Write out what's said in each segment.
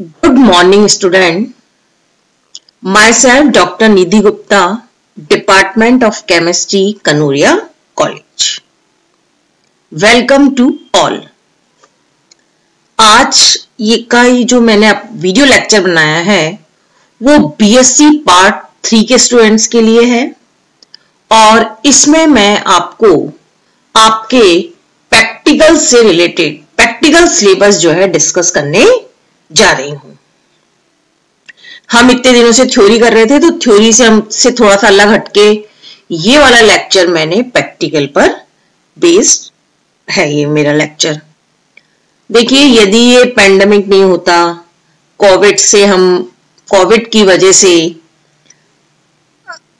Good morning, student. Myself, Dr. Nidhi Gupta, Department of Chemistry, Kanuria College. Welcome to all. आज ये जो मैंने video lecture बनाया है वो बीएससी पार्ट 3 के स्टूडेंट्स के लिए है और इसमें मैं आपको आपके प्रैक्टिकल से रिलेटेड प्रैक्टिकल सिलेबस जो है डिस्कस करने जा रही हूं। हम इतने दिनों से थ्योरी कर रहे थे तो थ्योरी से थोड़ा सा अलग हटके ये वाला लेक्चर मैंने प्रैक्टिकल पर बेस्ड है। ये मेरा लेक्चर देखिए, यदि ये पैंडेमिक नहीं होता, कोविड की वजह से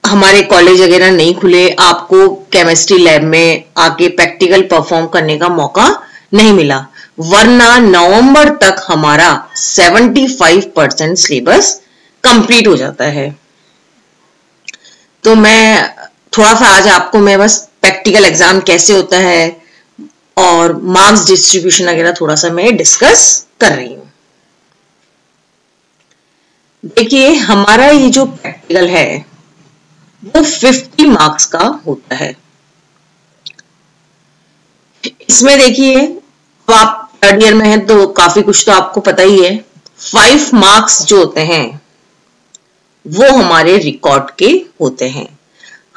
हमारे कॉलेज वगैरह नहीं खुले, आपको केमिस्ट्री लैब में आके प्रैक्टिकल परफॉर्म करने का मौका नहीं मिला, वरना नवंबर तक हमारा 75% सिलेबस कंप्लीट हो जाता है। तो मैं थोड़ा सा आज आपको मैं बस प्रैक्टिकल एग्जाम कैसे होता है और मार्क्स डिस्ट्रीब्यूशन वगैरह थोड़ा सा मैं डिस्कस कर रही हूं। देखिए, हमारा ये जो प्रैक्टिकल है वो 50 मार्क्स का होता है। इसमें देखिए, अब आप थर्ड ईयर में है तो काफी कुछ तो आपको पता ही है। 5 मार्क्स जो होते हैं वो हमारे रिकॉर्ड के होते हैं।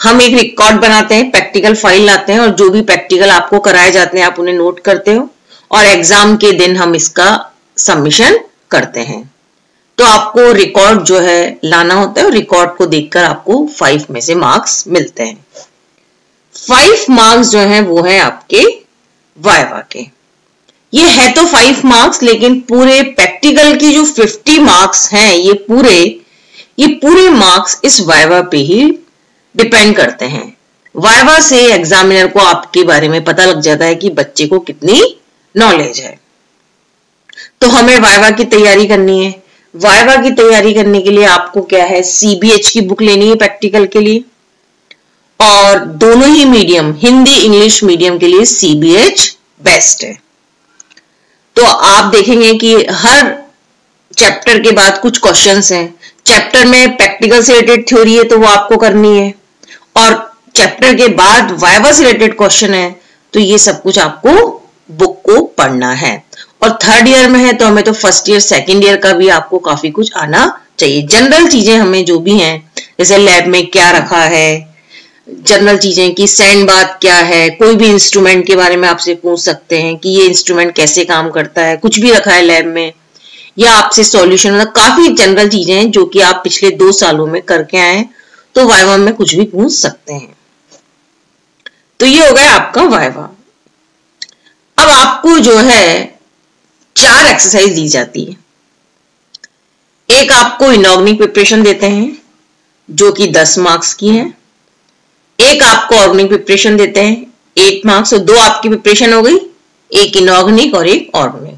हम एक रिकॉर्ड बनाते हैं, प्रैक्टिकल फाइल लाते हैं और जो भी प्रैक्टिकल आपको कराए जाते हैं आप उन्हें नोट करते हो और एग्जाम के दिन हम इसका सबमिशन करते हैं। तो आपको रिकॉर्ड जो है लाना होता है और रिकॉर्ड को देखकर आपको 5 में से मार्क्स मिलते हैं। 5 मार्क्स जो है वो है आपके वाइवा के। ये है तो 5 मार्क्स, लेकिन पूरे प्रैक्टिकल की जो 50 मार्क्स हैं ये पूरे मार्क्स इस वाइवा पे ही डिपेंड करते हैं। वाइवा से एग्जामिनर को आपके बारे में पता लग जाता है कि बच्चे को कितनी नॉलेज है। तो हमें वाइवा की तैयारी करनी है। वाइवा की तैयारी करने के लिए आपको क्या है, सीबीएच की बुक लेनी है प्रैक्टिकल के लिए, और दोनों ही मीडियम, हिंदी इंग्लिश मीडियम के लिए सीबीएच बेस्ट है। तो आप देखेंगे कि हर चैप्टर के बाद कुछ क्वेश्चंस हैं। चैप्टर में प्रैक्टिकल से रिलेटेड थ्योरी है तो वो आपको करनी है, और चैप्टर के बाद वाइवा से रिलेटेड क्वेश्चन है तो ये सब कुछ आपको बुक को पढ़ना है। और थर्ड ईयर में है तो हमें तो फर्स्ट ईयर सेकंड ईयर का भी आपको काफी कुछ आना चाहिए। जनरल चीजें हमें जो भी हैं, जैसे लैब में क्या रखा है, जनरल चीजें कि सैंड बाथ क्या है, कोई भी इंस्ट्रूमेंट के बारे में आपसे पूछ सकते हैं कि ये इंस्ट्रूमेंट कैसे काम करता है, कुछ भी रखा है लैब में, या आपसे सॉल्यूशन, मतलब काफी जनरल चीजें हैं जो कि आप पिछले 2 सालों में करके आए हैं, तो वाइवा में कुछ भी पूछ सकते हैं। तो ये हो गया आपका वाइवा। अब आपको जो है 4 एक्सरसाइज दी जाती है। एक आपको इनऑर्गेनिक प्रिपरेशन देते हैं जो कि 10 मार्क्स की है। एक आपको ऑर्गेनिक प्रिपरेशन देते हैं 8 मार्क्स, और 2 आपकी प्रिपरेशन हो गई, एक इनऑर्गेनिक और एक ऑर्गेनिक।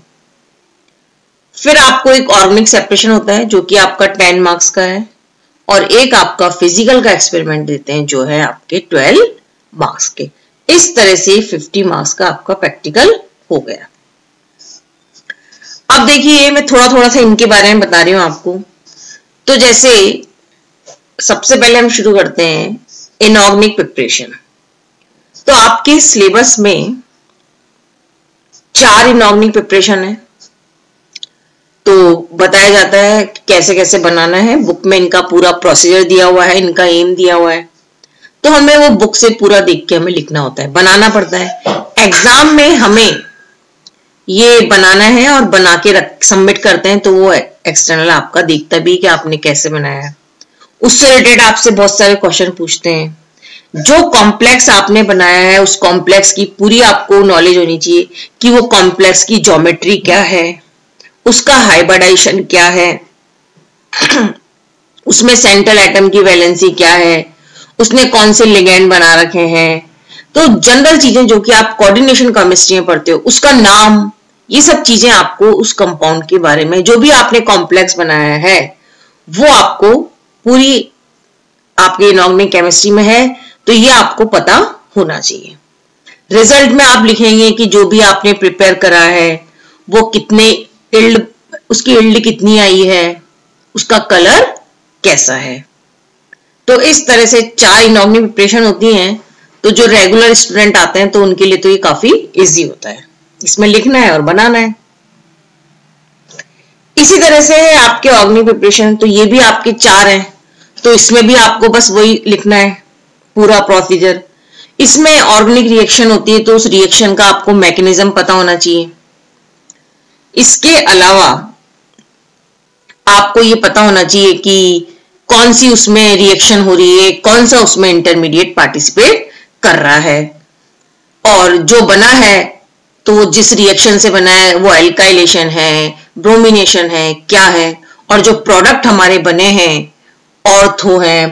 फिर आपको एक ऑर्गेनिक सेपरेशन होता है जो कि आपका 10 मार्क्स का है, और एक आपका फिजिकल का एक्सपेरिमेंट देते हैं जो है आपके 12 मार्क्स के। इस तरह से 50 मार्क्स का आपका प्रैक्टिकल हो गया। अब देखिए, मैं थोड़ा थोड़ा सा इनके बारे में बता रही हूं आपको। तो जैसे सबसे पहले हम शुरू करते हैं इनऑर्गेनिक प्रिपरेशन। तो आपके सिलेबस में 4 इनऑर्गेनिक प्रिपरेशन है, तो बताया जाता है कैसे कैसे बनाना है। बुक में इनका पूरा प्रोसीजर दिया हुआ है, इनका एम दिया हुआ है, तो हमें वो बुक से पूरा देख के हमें लिखना होता है, बनाना पड़ता है। एग्जाम में हमें ये बनाना है और बना के सबमिट करते हैं, तो वो एक्सटर्नल आपका देखता भी कि आपने कैसे बनाया है। उससे रिलेटेड आपसे बहुत सारे क्वेश्चन पूछते हैं। जो कॉम्प्लेक्स आपने बनाया है उस कॉम्प्लेक्स की पूरी आपको नॉलेज होनी चाहिए कि वो कॉम्प्लेक्स की ज्योमेट्री क्या है, उसका हाइब्रिडाइजेशन क्या है, उसमें सेंट्रल एटम की वैलेंसी क्या है, उसने कौन से लिगेंड बना रखे हैं। तो जनरल चीजें जो कि आप कोऑर्डिनेशन केमिस्ट्री में पढ़ते हो, उसका नाम, ये सब चीजें आपको उस कंपाउंड के बारे में, जो भी आपने कॉम्प्लेक्स बनाया है वो आपको पूरी आपके इनऑर्गेनिक केमिस्ट्री में है, तो ये आपको पता होना चाहिए। रिजल्ट में आप लिखेंगे कि जो भी आपने प्रिपेयर करा है वो कितने इल्ड उसकी यील्ड कितनी आई है, उसका कलर कैसा है। तो इस तरह से 4 इनऑर्गेनिक प्रिपरेशन होती हैं। तो जो रेगुलर स्टूडेंट आते हैं तो उनके लिए तो ये काफी इजी होता है, इसमें लिखना है और बनाना है। इसी तरह से है आपके ऑर्गेनिक प्रिपरेशन, तो ये भी आपके 4 हैं, तो इसमें भी आपको बस वही लिखना है पूरा प्रोसीजर। इसमें ऑर्गेनिक रिएक्शन होती है तो उस रिएक्शन का आपको मैकेनिज्म पता होना चाहिए। इसके अलावा आपको ये पता होना चाहिए कि कौन सी उसमें रिएक्शन हो रही है, कौन सा उसमें इंटरमीडिएट पार्टिसिपेट कर रहा है, और जो बना है तो वो जिस रिएक्शन से बना है वो एल्काइलेशन है, ब्रोमिनेशन है, क्या है, और जो प्रोडक्ट हमारे बने हैं ऑर्थो है,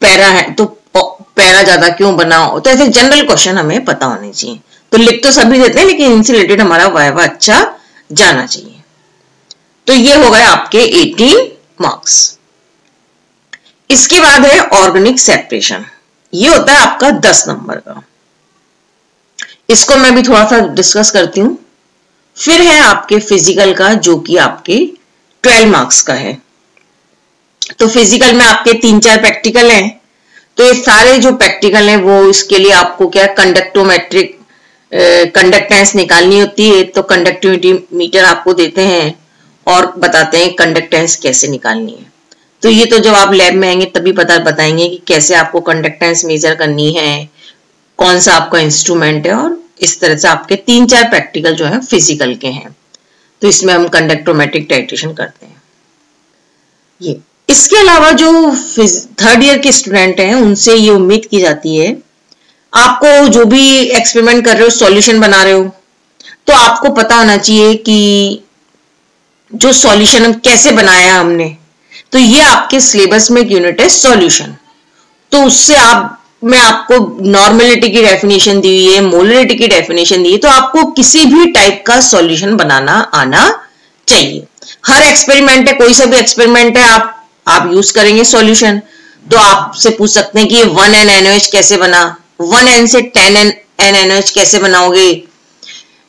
पैरा है, तो पैरा ज्यादा क्यों बना हो। तो ऐसे जनरल क्वेश्चन हमें पता होने चाहिए। तो लिख तो सभी देते हैं लेकिन इनसे रिलेटेड हमारा वाइवा अच्छा जाना चाहिए। तो ये हो गए आपके 18 मार्क्स। इसके बाद है ऑर्गेनिक सेपरेशन, ये होता है आपका 10 नंबर का। इसको मैं भी थोड़ा सा डिस्कस करती हूं। फिर है आपके फिजिकल का जो कि आपके 12 मार्क्स का है। तो फिजिकल में आपके 3-4 प्रैक्टिकल हैं। तो ये सारे जो प्रैक्टिकल हैं वो इसके लिए आपको क्या कंडक्टोमेट्रिक कंडक्टेंस निकालनी होती है। तो कंडक्टिविटी मीटर आपको देते हैं और बताते हैं कंडक्टेंस कैसे निकालनी है। तो ये तो जब आप लैब में आएंगे तभी बताएंगे कि कैसे आपको कंडक्टेंस मेजर करनी है, कौन सा आपका इंस्ट्रूमेंट है, और इस तरह से आपके 3-4 प्रैक्टिकल जो है फिजिकल के हैं। तो इसमें हम कंडक्टोमेट्रिक टाइट्रेशन करते हैं। ये इसके अलावा जो 3rd ईयर के स्टूडेंट हैं उनसे ये उम्मीद की जाती है, आपको जो भी एक्सपेरिमेंट कर रहे हो, सॉल्यूशन बना रहे हो, तो आपको पता होना चाहिए कि जो सॉल्यूशन हम कैसे बनाया हमने। तो ये आपके सिलेबस में एक यूनिट है सॉल्यूशन। तो उससे मैं आपको नॉर्मेलिटी की डेफिनेशन दी हुई है, मोलरिटी की डेफिनेशन दी है। तो आपको किसी भी टाइप का सॉल्यूशन बनाना आना चाहिए। हर एक्सपेरिमेंट है, कोई सा भी एक्सपेरिमेंट है, आप यूज करेंगे सॉल्यूशन। तो आपसे पूछ सकते हैं कि 1N कैसे बना, 1N से 10NNOH कैसे बनाओगे,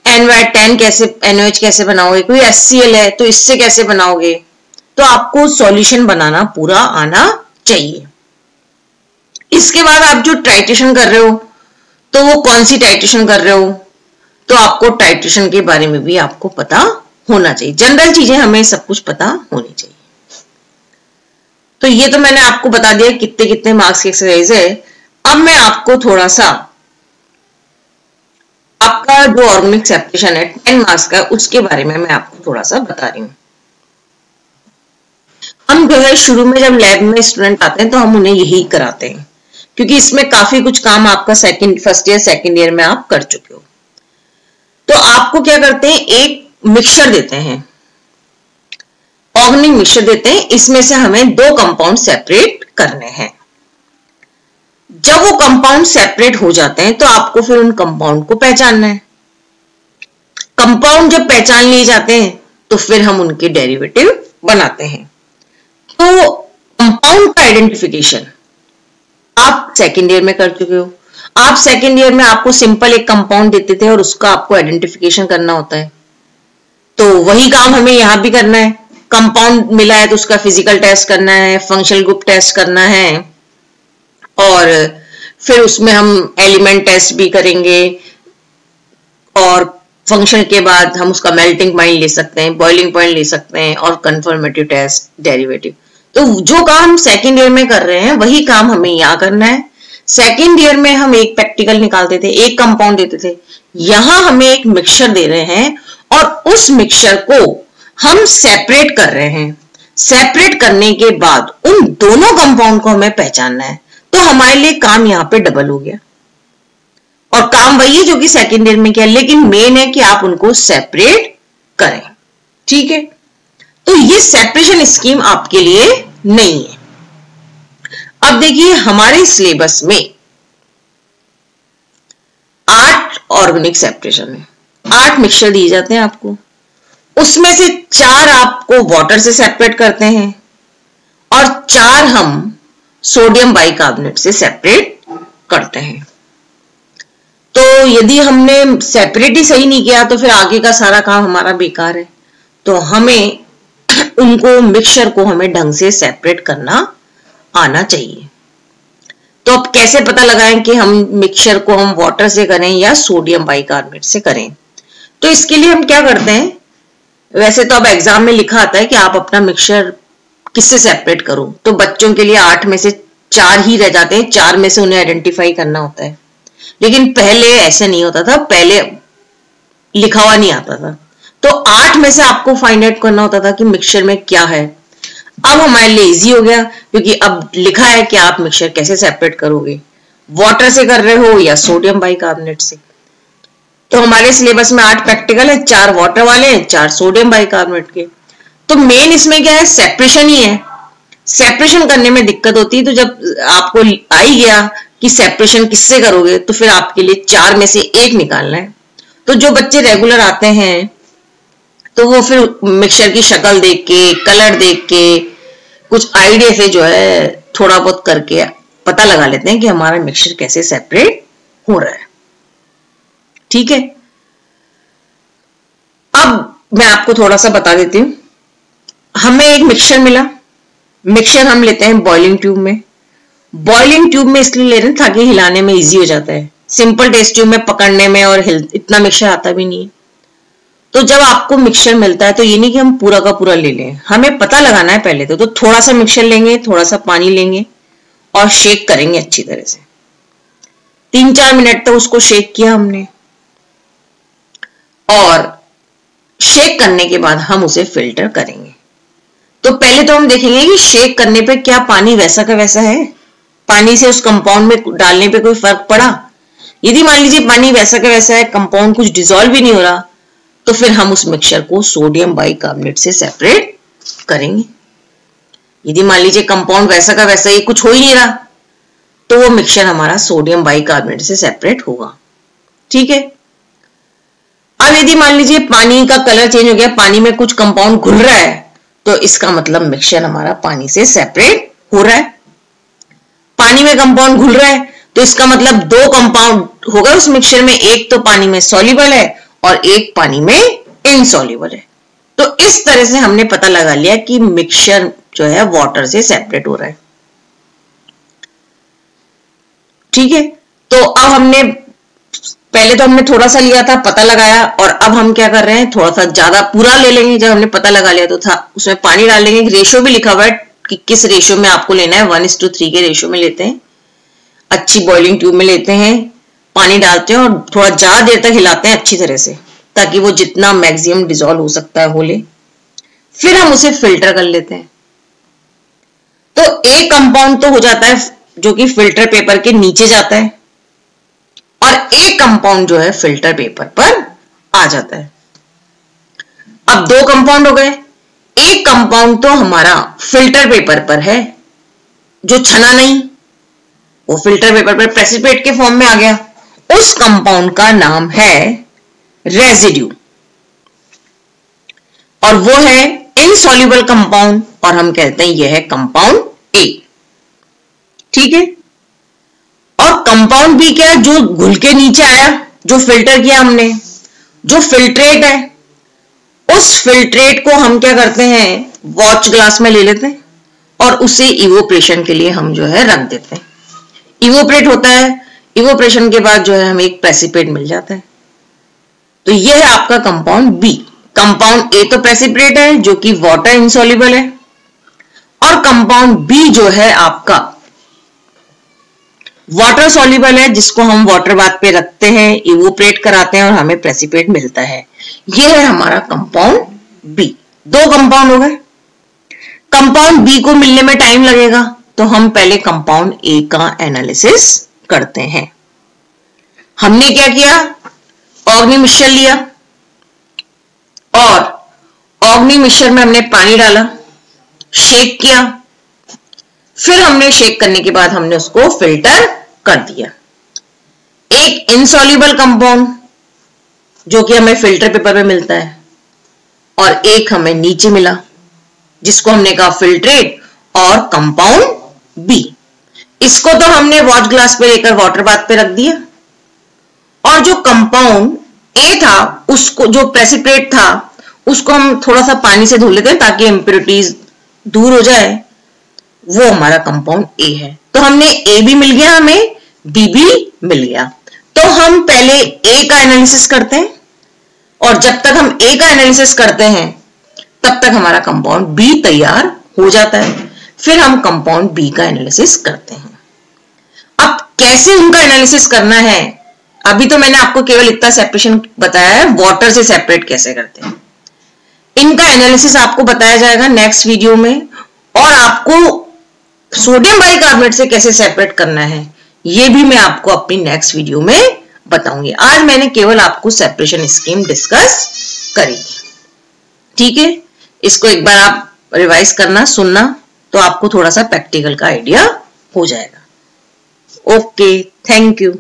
N/10 NOH कैसे बनाओगे, कोई HCl है तो इससे कैसे बनाओगे। तो आपको सॉल्यूशन बनाना पूरा आना चाहिए। इसके बाद आप जो टाइट्रेशन कर रहे हो तो वो कौन सी टाइट्रेशन कर रहे हो, तो आपको टाइट्रेशन के बारे में भी आपको पता होना चाहिए। जनरल चीजें हमें सब कुछ पता होनी चाहिए। तो ये तो मैंने आपको बता दिया कितने कितने मार्क्स की एक्सरसाइज है। अब मैं आपको थोड़ा सा आपका जो ऑर्गेनिक सेपरेशन है 10 मार्क्स का, उसके बारे में मैं आपको थोड़ा सा बता रही हूँ। हम जो है शुरू में जब लैब में स्टूडेंट आते हैं तो हम उन्हें यही कराते हैं, क्योंकि इसमें काफी कुछ काम आपका फर्स्ट ईयर सेकेंड ईयर में आप कर चुके हो। तो आपको क्या करते हैं, एक मिक्सचर देते हैं, ऑर्गेनिक मिक्सचर देते हैं। इसमें से हमें 2 कंपाउंड सेपरेट करने हैं। जब वो कंपाउंड सेपरेट हो जाते हैं तो आपको फिर उन कंपाउंड को पहचानना है। कंपाउंड जब पहचान लिए जाते हैं तो फिर हम उनके डेरिवेटिव बनाते हैं। तो कंपाउंड का आइडेंटिफिकेशन आप सेकेंड ईयर में कर चुके हो। आप सेकेंड ईयर में आपको सिंपल एक कंपाउंड देते थे और उसका आपको आइडेंटिफिकेशन करना होता है। तो वही काम हमें यहां भी करना है। कंपाउंड मिला है तो उसका फिजिकल टेस्ट करना है, फंक्शनल ग्रुप टेस्ट करना है, और फिर उसमें हम एलिमेंट टेस्ट भी करेंगे, और फंक्शन के बाद हम उसका मेल्टिंग पॉइंट ले सकते हैं, बॉइलिंग पॉइंट ले सकते हैं, और कंफर्मेटिव टेस्ट, डेरिवेटिव। तो जो काम सेकेंड ईयर में कर रहे हैं वही काम हमें यहाँ करना है। सेकेंड ईयर में हम एक प्रैक्टिकल निकालते थे, एक कंपाउंड देते थे, यहां हमें एक मिक्सचर दे रहे हैं और उस मिक्सचर को हम सेपरेट कर रहे हैं। सेपरेट करने के बाद उन दोनों कंपाउंड को हमें पहचानना है। तो हमारे लिए काम यहां पे डबल हो गया, और काम वही है जो कि सेकेंड ईयर में किया, लेकिन मेन है कि आप उनको सेपरेट करें। ठीक है, तो ये सेपरेशन स्कीम आपके लिए नहीं है। अब देखिए हमारे सिलेबस में 8 ऑर्गेनिक सेपरेशन है, 8 मिक्सचर दिए जाते हैं आपको। उसमें से 4 आपको वाटर से सेपरेट करते हैं और 4 हम सोडियम बाइकार्बोनेट से सेपरेट करते हैं। तो यदि हमने सेपरेट ही सही नहीं किया तो फिर आगे का सारा काम हमारा बेकार है। तो हमें उनको मिक्सचर को हमें ढंग से सेपरेट करना आना चाहिए। तो अब कैसे पता लगाएं कि हम मिक्सचर को हम वाटर से करें या सोडियम बाइकार्बोनेट से करें? तो इसके लिए हम क्या करते हैं, वैसे तो अब एग्जाम में लिखा आता है कि आप अपना मिक्सचर किससे सेपरेट करो, तो बच्चों के लिए 8 में से 4 ही रह जाते हैं, 4 में से उन्हें आइडेंटिफाई करना होता है। लेकिन पहले ऐसे नहीं होता था, पहले लिखा हुआ नहीं आता था, तो 8 में से आपको फाइंड आउट करना होता था कि मिक्सचर में क्या है। अब हमारे लिए इजी हो गया, क्योंकि अब लिखा है कि आप मिक्सचर कैसे सेपरेट करोगे, वाटर से कर रहे हो या सोडियम बाइकार्बोनेट से। तो हमारे सिलेबस में 8 प्रैक्टिकल है, 4 वाटर वाले हैं, 4 सोडियम बाइकार्बोनेट के। तो मेन इसमें क्या है, सेपरेशन ही है। सेपरेशन करने में दिक्कत होती है, तो जब आपको आ ही गया कि सेपरेशन किससे करोगे, तो फिर आपके लिए 4 में से 1 निकालना है। तो जो बच्चे रेगुलर आते हैं तो वो फिर मिक्सचर की शक्ल देख के, कलर देख के, कुछ आइडिया से जो है थोड़ा बहुत करके पता लगा लेते हैं कि हमारा मिक्सचर कैसे सेपरेट हो रहा है। ठीक है, अब मैं आपको थोड़ा सा बता देती हूँ। हमें एक मिक्सचर मिला, मिक्सचर हम लेते हैं बॉइलिंग ट्यूब में। बॉइलिंग ट्यूब में इसलिए ले रहे हैं ताकि हिलाने में इजी हो जाता है, सिंपल टेस्ट ट्यूब में पकड़ने में और इतना मिक्सचर आता भी नहीं है। तो जब आपको मिक्सचर मिलता है तो ये नहीं कि हम पूरा का पूरा ले लें, हमें पता लगाना है पहले तो थोड़ा सा मिक्सचर लेंगे, थोड़ा सा पानी लेंगे और शेक करेंगे अच्छी तरह से। 3-4 मिनट तक उसको शेक किया हमने, और शेक करने के बाद हम उसे फिल्टर करेंगे। तो पहले तो हम देखेंगे कि शेक करने पे क्या पानी वैसा का वैसा है, पानी से उस कंपाउंड में डालने पे कोई फर्क पड़ा। यदि मान लीजिए पानी वैसा का वैसा है, कंपाउंड कुछ डिसॉल्व भी नहीं हो रहा, तो फिर हम उस मिक्सचर को सोडियम बाइकार्बोनेट से सेपरेट करेंगे। यदि मान लीजिए कंपाउंड वैसा का वैसा ही, कुछ हो ही नहीं रहा, तो वो मिक्सचर हमारा सोडियम बाइकार्बोनेट से सेपरेट होगा। ठीक है, अब यदि मान लीजिए पानी का कलर चेंज हो गया, पानी में कुछ कंपाउंड घुल रहा है, तो इसका मतलब मिक्सचर हमारा पानी से सेपरेट हो रहा है। पानी में कंपाउंड घुल रहा है तो इसका मतलब 2 कंपाउंड होगा उस मिक्सचर में, एक तो पानी में सॉल्युबल है और एक पानी में इनसॉल्युबल है। तो इस तरह से हमने पता लगा लिया कि मिक्सचर जो है वाटर से सेपरेट हो रहा है। ठीक है, तो अब हमने पहले तो हमने थोड़ा सा लिया था, पता लगाया, और अब हम क्या कर रहे हैं, थोड़ा सा ज्यादा पूरा ले लेंगे। जब हमने पता लगा लिया तो था उसमें पानी डाल लेंगे। रेशो भी लिखा हुआ है कि किस रेशो में आपको लेना है, 1:3 के रेशो में लेते हैं। अच्छी बॉइलिंग ट्यूब में लेते हैं, पानी डालते हैं और थोड़ा ज्यादा देर तक हिलाते हैं अच्छी तरह से, ताकि वो जितना मैक्सिमम डिसॉल्व हो सकता है हो ले। फिर हम उसे फिल्टर कर लेते हैं। तो एक कंपाउंड तो हो जाता है जो कि फिल्टर पेपर के नीचे जाता है, और एक कंपाउंड जो है फिल्टर पेपर पर आ जाता है। अब 2 कंपाउंड हो गए। एक कंपाउंड तो हमारा फिल्टर पेपर पर है, जो छना नहीं, वो फिल्टर पेपर पर प्रेसिपिटेट के फॉर्म में आ गया। उस कंपाउंड का नाम है रेजिड्यू, और वो है इनसॉल्युबल कंपाउंड, और हम कहते हैं यह है कंपाउंड ए। ठीक है, और कंपाउंड बी क्या है, जो घुल के नीचे आया, जो फिल्टर किया हमने, जो फिल्ट्रेट है, उस फिल्ट्रेट को हम क्या करते हैं, वॉच ग्लास में ले लेते हैं और उसे इवोपरेशन के लिए हम जो है रख देते हैं। इवोपरेट होता है, इवोपरेशन के बाद जो है हमें एक प्रेसिपिटेट मिल जाता है। तो यह है आपका कंपाउंड बी। कंपाउंड ए तो प्रेसिपिटेट है जो कि वाटर इनसॉल्युबल है, और कंपाउंड बी जो है आपका वाटर सॉल्युबल है, जिसको हम वाटर बाथ पे रखते हैं, इवोपरेट कराते हैं और हमें प्रेसिपिटेट मिलता है। यह है हमारा कंपाउंड बी। 2 कंपाउंड हो गए। कंपाउंड बी को मिलने में टाइम लगेगा, तो हम पहले कंपाउंड ए का एनालिसिस करते हैं। हमने क्या किया, ऑर्गनी मिक्सचर लिया, और ऑर्गनी मिक्सचर में हमने पानी डाला, शेक किया, फिर हमने शेक करने के बाद हमने उसको फिल्टर कर दिया। एक इनसॉल्युबल कंपाउंड जो कि हमें फिल्टर पेपर में मिलता है, और एक हमें नीचे मिला जिसको हमने कहा फिल्ट्रेट और कंपाउंड बी। इसको तो हमने वॉच ग्लास पे लेकर वाटर बाथ पे रख दिया, और जो कंपाउंड ए था उसको, जो प्रेसिपिटेट था, उसको हम थोड़ा सा पानी से धो लेते हैं ताकि इम्प्योरिटीज दूर हो जाए। वो हमारा कंपाउंड ए है। तो हमने ए भी मिल गया, हमें बी भी मिल गया। तो हम पहले ए का एनालिसिस करते हैं, और जब तक हम ए का एनालिसिस करते हैं तब तक हमारा कंपाउंड बी तैयार हो जाता है। फिर हम कंपाउंड बी का एनालिसिस करते हैं। अब कैसे उनका एनालिसिस करना है, अभी तो मैंने आपको केवल इतना सेपरेशन बताया है, वाटर से सेपरेट कैसे करते हैं। इनका एनालिसिस आपको बताया जाएगा नेक्स्ट वीडियो में, और आपको सोडियम बाइकार्बोनेट से कैसे सेपरेट करना है ये भी मैं आपको अपनी नेक्स्ट वीडियो में बताऊंगी। आज मैंने केवल आपको सेपरेशन स्कीम डिस्कस करी। ठीक है, इसको एक बार आप रिवाइज करना, सुनना, तो आपको थोड़ा सा प्रैक्टिकल का आइडिया हो जाएगा। Okay, thank you.